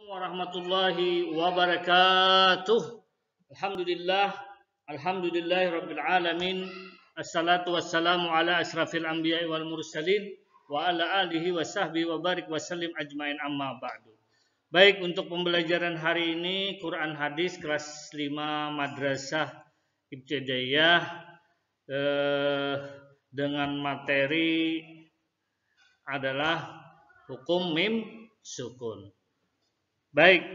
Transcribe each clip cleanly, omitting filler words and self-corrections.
Warahmatullahi wabarakatuh. Alhamdulillahi rabbil alamin. Assalatu wassalamu ala asrafil anbiya'i wal mursalin wa ala alihi wa sahbihi wa barik wa sallim ajmain amma ba'du. Baik, untuk pembelajaran hari ini Quran hadis kelas 5 Madrasah Ibtidaiyah dengan materi adalah hukum mim sukun. Baik,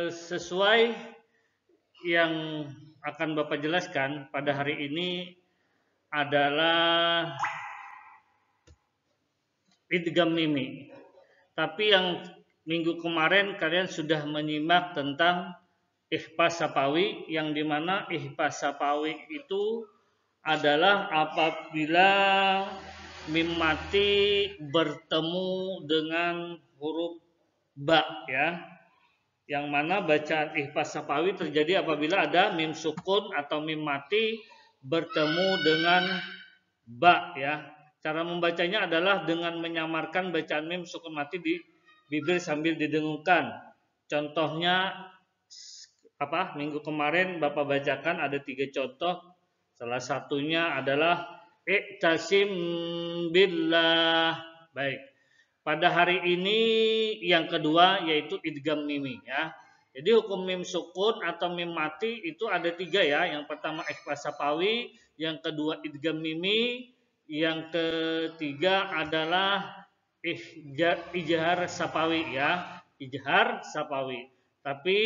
sesuai yang akan Bapak jelaskan pada hari ini adalah idgham mimi. Tapi yang minggu kemarin kalian sudah menyimak tentang ikhfa sapawi, yang dimana ikhfa sapawi itu adalah apabila mim mati bertemu dengan huruf ba, ya, yang mana bacaan ikhfa sapawi terjadi apabila ada mim sukun atau mim mati bertemu dengan ba, ya. Cara membacanya adalah dengan menyamarkan bacaan mim sukun mati di bibir sambil didengungkan. Contohnya minggu kemarin Bapak bacakan ada 3 contoh. Salah satunya adalah i'tasim billah. Baik. Pada hari ini yang kedua yaitu idgham mimi, ya. Jadi hukum mim sukun atau mim mati itu ada 3, ya. Yang pertama ikhfa sapawi, yang kedua idgham mimi, yang ketiga adalah ijhar sapawi, ya. Ijhar sapawi. Tapi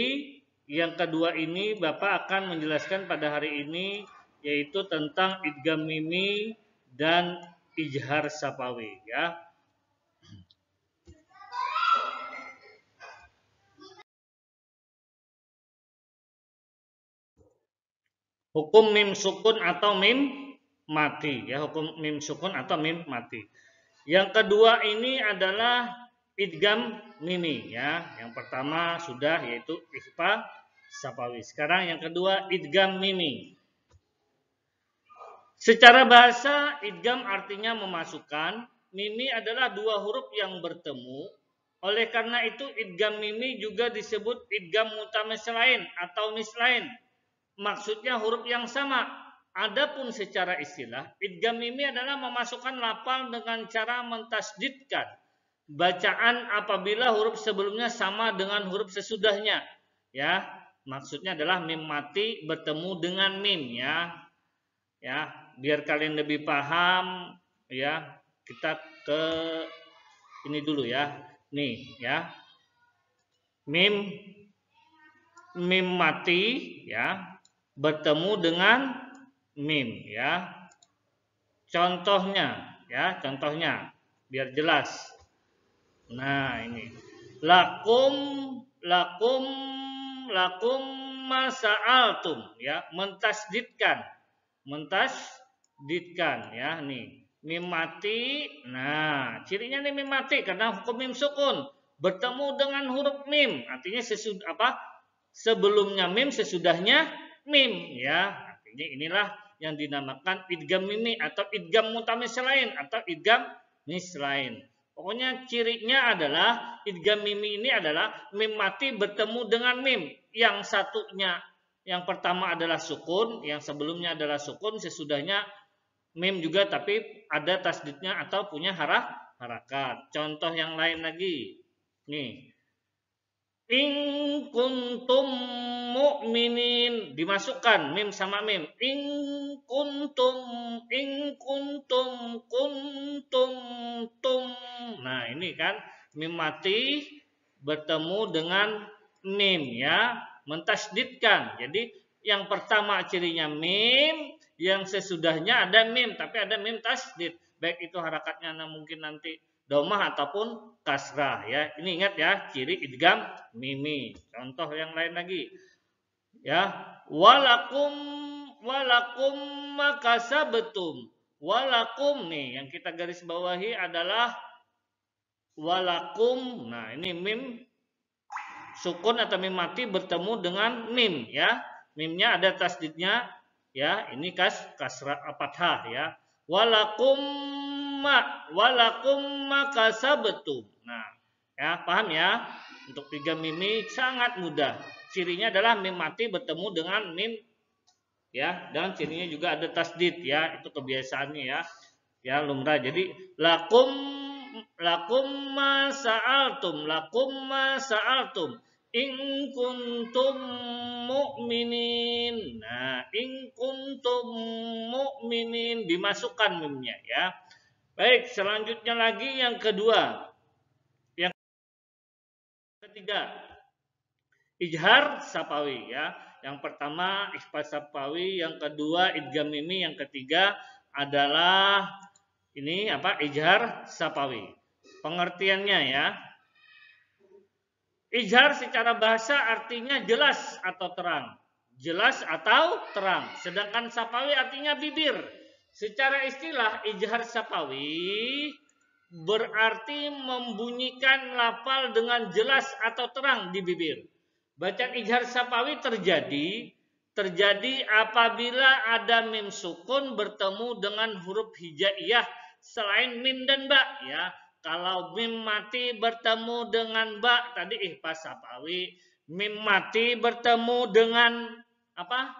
yang kedua ini Bapak akan menjelaskan pada hari ini yaitu tentang idgham mimi dan ijhar sapawi, ya. Hukum mim sukun atau mim mati, ya, hukum mim sukun atau mim mati. Yang kedua ini adalah idgham mimi, ya. Yang pertama sudah yaitu ikhfa sapawi. Sekarang yang kedua idgham mimi. Secara bahasa idgham artinya memasukkan, mimi adalah 2 huruf yang bertemu. Oleh karena itu idgham mimi juga disebut idgham mutamislain atau mislain. Maksudnya huruf yang sama. Adapun secara istilah, idgham mimi adalah memasukkan lafal dengan cara mentasdidkan bacaan apabila huruf sebelumnya sama dengan huruf sesudahnya, ya. Maksudnya adalah mim mati bertemu dengan mim, ya. Ya, biar kalian lebih paham, ya. Kita ke ini dulu, ya. Nih, ya. Mim mati, ya, bertemu dengan mim, ya. Contohnya, ya, contohnya biar jelas. Nah, ini lakum masa'altum, ya, mentasdidkan, ya. Nih mim mati. Nah, cirinya nih mim mati karena hukum mim sukun bertemu dengan huruf mim, artinya sebelumnya mim, sesudahnya mim, ya. Artinya inilah yang dinamakan idgham mimi atau idgham mutamislain atau idgham mislain. Pokoknya cirinya adalah idgham mimi ini adalah mim mati bertemu dengan mim. Yang satunya, yang pertama adalah sukun, yang sebelumnya adalah sukun, sesudahnya mim juga tapi ada tasdidnya atau punya harakat. Contoh yang lain lagi. Nih. In kuntum mu'minin, dimasukkan mim sama mim. In kuntum tum. Nah, ini kan mim mati bertemu dengan mim, ya, mentasdidkan. Jadi yang pertama cirinya mim, yang sesudahnya ada mim tapi ada mim tasdid. Baik itu harakatnya mungkin nanti domah ataupun kasrah, ya. Ini ingat, ya, ciri idgham mimi. Contoh yang lain lagi, ya. Walakum makasabtum. Walakum, nih yang kita garis bawahi adalah walakum. Nah, ini mim sukun atau mim mati bertemu dengan mim, ya. Mimnya ada tasdidnya, ya. Ini kasrah fathah, ya. Walakum makasabtum. Nah, ya, paham, ya? Untuk idgham mimi sangat mudah. Cirinya adalah mim mati bertemu dengan mim, ya, dan cirinya juga ada tasdid, ya, itu kebiasaannya, ya, ya lumrah. Jadi lakum ma sa'altum in kuntum mu'minin. Nah, in kuntum mu'minin dimasukkan mimnya, ya. Baik, selanjutnya lagi yang kedua. Yang ketiga, ijhar sapawi, ya. Yang pertama ikhfa sapawi, yang kedua idgham mimi, yang ketiga adalah ini apa? Ijhar sapawi. Pengertiannya, ya. Ijhar secara bahasa artinya jelas atau terang. Jelas atau terang. Sedangkan sapawi artinya bibir. Secara istilah ijhar sapawi berarti membunyikan lafal dengan jelas atau terang di bibir. Bacaan ijhar sapawi terjadi apabila ada mim sukun bertemu dengan huruf hijaiyah selain mim dan ba, ya. Kalau mim mati bertemu dengan ba tadi ikhfa sapawi, mim mati bertemu dengan apa?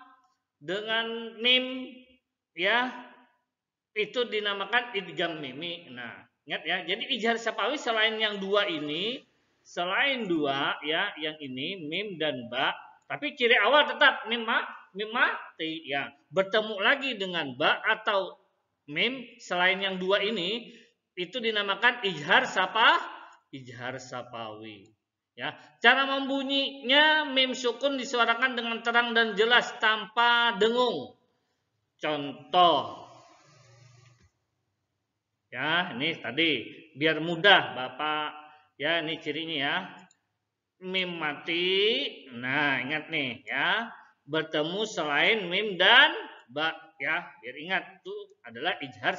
Dengan mim, ya, itu dinamakan idgham mimi. Nah, ingat, ya. Jadi ijhar sapawi selain yang dua ini, ya, yang ini mim dan ba, tapi ciri awal tetap mim mati, ya. Bertemu lagi dengan ba atau mim selain yang dua ini, itu dinamakan ijhar sapawi. Ya, cara membunyinya mim sukun disuarakan dengan terang dan jelas tanpa dengung. Contoh, ya, ini tadi biar mudah Bapak, ya, ini cirinya, ya. Mim mati. Nah, ingat nih, ya. Bertemu selain mim dan ba, ya. Biar ingat itu adalah ijhar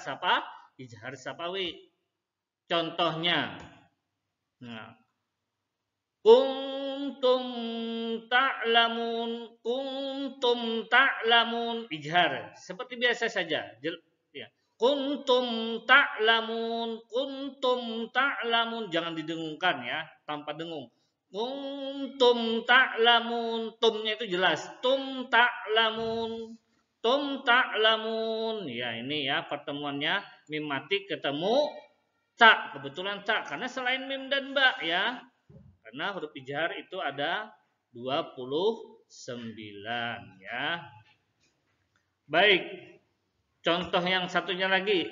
sapawi. Contohnya. Nah, kuntum ta'lamun ijhar seperti biasa saja, ya. Kuntum ta'lamun jangan didengungkan, ya, tanpa dengung. Kuntum ta'lamun, tumnya itu jelas. Tum ta'lamun. Ya, ini, ya, pertemuannya mim mati ketemu ta, kebetulan ta karena selain mim dan ba, ya. Karena huruf ijhar itu ada 29, ya. Baik. Contoh yang satunya lagi.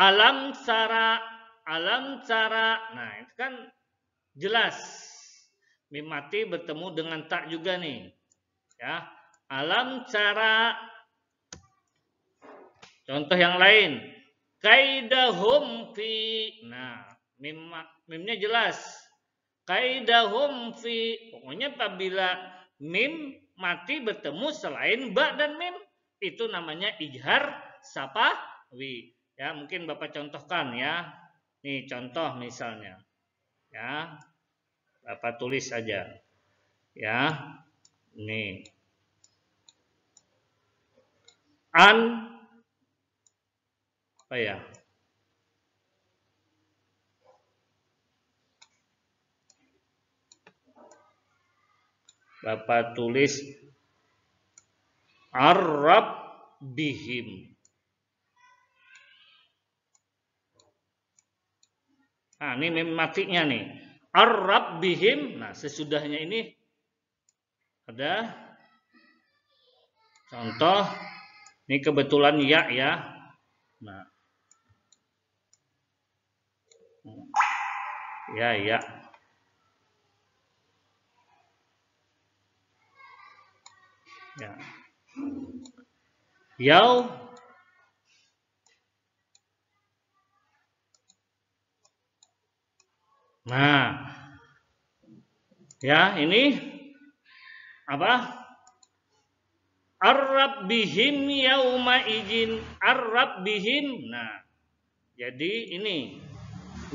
Alam cara. Nah, itu kan jelas. Mim mati bertemu dengan ta juga nih. Ya. Alam cara. Contoh yang lain. Kaidahum fi. Nah, mimnya jelas. Kaidahum fi. Pokoknya apabila mim mati bertemu selain ba dan mim, itu namanya ijhar sapawi. Ya, mungkin Bapak contohkan, ya. Nih contoh misalnya. Ya. Bapak tulis saja. Ya. Nih. Apa ya? Bapak tulis ar-rabbihim. Nah, ini mim matinya nih. Ar-rabbihim. Nah, sesudahnya ini ada contoh. Ini kebetulan ya, ya. Nah. Ya, ya. Ya. Yau. Nah. Ya, ini apa? Ar-rabbihim yauma izin. Ar-rabbihim. Nah. Jadi ini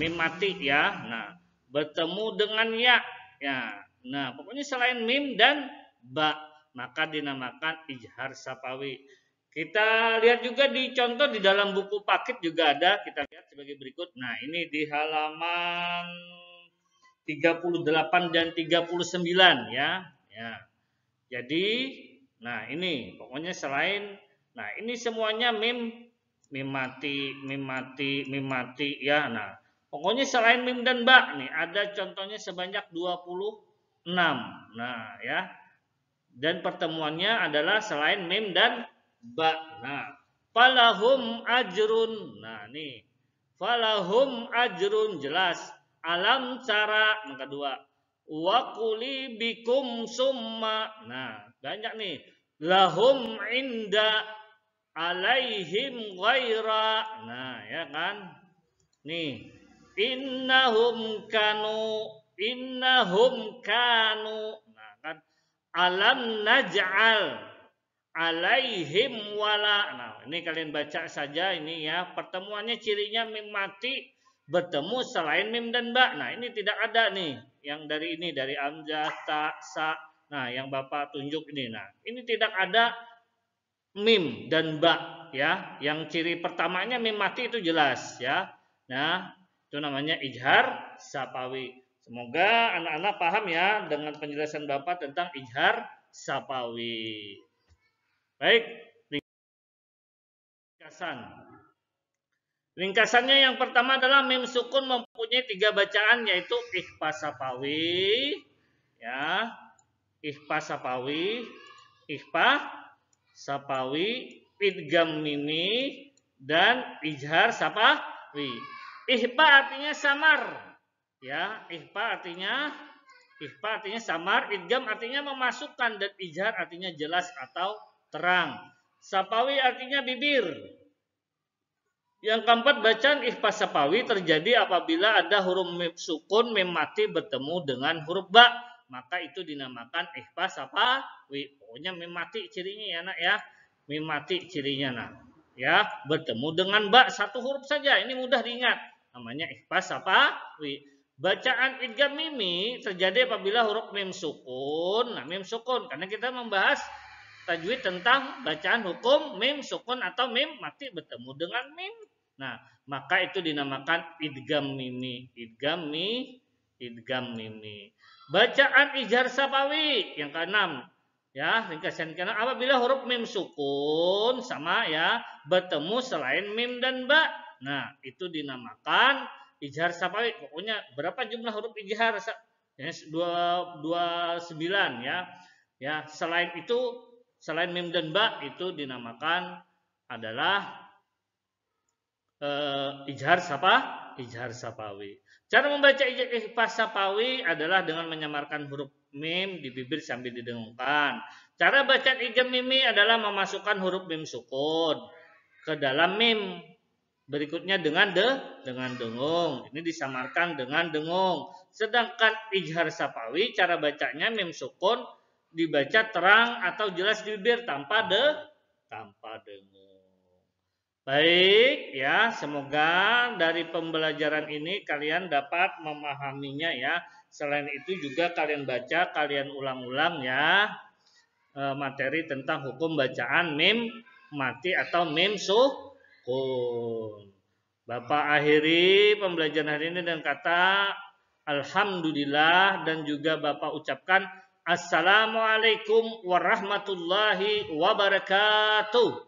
mim mati, ya. Nah, bertemu dengan ya. Ya. Nah, pokoknya selain mim dan ba, maka dinamakan ijhar sapawi. Kita lihat juga di contoh di dalam buku paket juga ada. Kita lihat sebagai berikut. Nah, ini di halaman 38 dan 39 ya. Ya. Jadi nah ini pokoknya selain nah ini semuanya mim mati ya. Nah, pokoknya selain mim dan ba nih ada contohnya sebanyak 26. Nah, ya. Dan pertemuannya adalah selain mim dan ba. Nah, falahum ajrun. Nah, nih. Falahum ajrun jelas. Alam cara yang kedua. Wa quli bikum summa. Nah, banyak nih. Lahum inda alaihim ghaira. Nah, ya kan? Nih, innahum kanu. Nah, kan alam naj'al alaihim wala. Nah, ini kalian baca saja ini ya. Pertemuannya cirinya mim mati bertemu selain mim dan ba. Nah, ini tidak ada nih yang dari ini dari amzah, ta, sa. Nah, yang Bapak tunjuk ini. Nah, ini tidak ada mim dan ba ya. Yang ciri pertamanya mim mati itu jelas ya. Nah, itu namanya ijhar sapawi. Semoga anak-anak paham ya dengan penjelasan Bapak tentang ijhar sapawi. Baik, ringkasan. Ringkasannya yang pertama adalah mim sukun mempunyai 3 bacaan yaitu ikhfa sapawi ya. Ikhfa sapawi, idgham mimi, dan ijhar sapawi. Ikhfa artinya samar. Ya, ikhfa artinya samar, idgham artinya memasukkan, dan ijhar artinya jelas atau terang. Sapawi artinya bibir. Yang keempat, bacaan ikhfa sapawi terjadi apabila ada huruf mim sukun mim mati bertemu dengan huruf ba. Maka itu dinamakan ikhfa sapawi. Pokoknya mim mati cirinya ya nak ya. Mim mati cirinya nak. Ya, bertemu dengan ba satu huruf saja. Ini mudah diingat. Namanya ikhfa sapawi. Bacaan idgham mimi terjadi apabila huruf mim sukun. Nah, mim sukun karena kita membahas tajwid tentang bacaan hukum mim sukun atau mim mati bertemu dengan mim. Nah, maka itu dinamakan idgham mimi. Idgham mimi. Bacaan ijhar sapawi yang keenam. Ya, ringkasan keenam apabila huruf mim sukun sama ya bertemu selain mim dan ba. Nah, itu dinamakan ijhar sapawi. Pokoknya berapa jumlah huruf ijhar? Ya, 29 ya. Ya, selain itu selain mim dan ba itu dinamakan adalah ijhar sapawi. Cara membaca ikhfa sapawi adalah dengan menyamarkan huruf mim di bibir sambil didengungkan. Cara bacaan idgham mimi adalah memasukkan huruf mim sukun ke dalam mim. Berikutnya dengan dengung. Ini disamarkan dengan dengung. Sedangkan ijhar sapawi cara bacanya mim sukun dibaca terang atau jelas di bibir tanpa dengung. Baik ya, semoga dari pembelajaran ini kalian dapat memahaminya ya. Selain itu juga kalian baca, kalian ulang-ulang ya materi tentang hukum bacaan mim mati atau mim sukun. Bapak akhiri pembelajaran hari ini dengan kata alhamdulillah dan juga Bapak ucapkan assalamualaikum warahmatullahi wabarakatuh.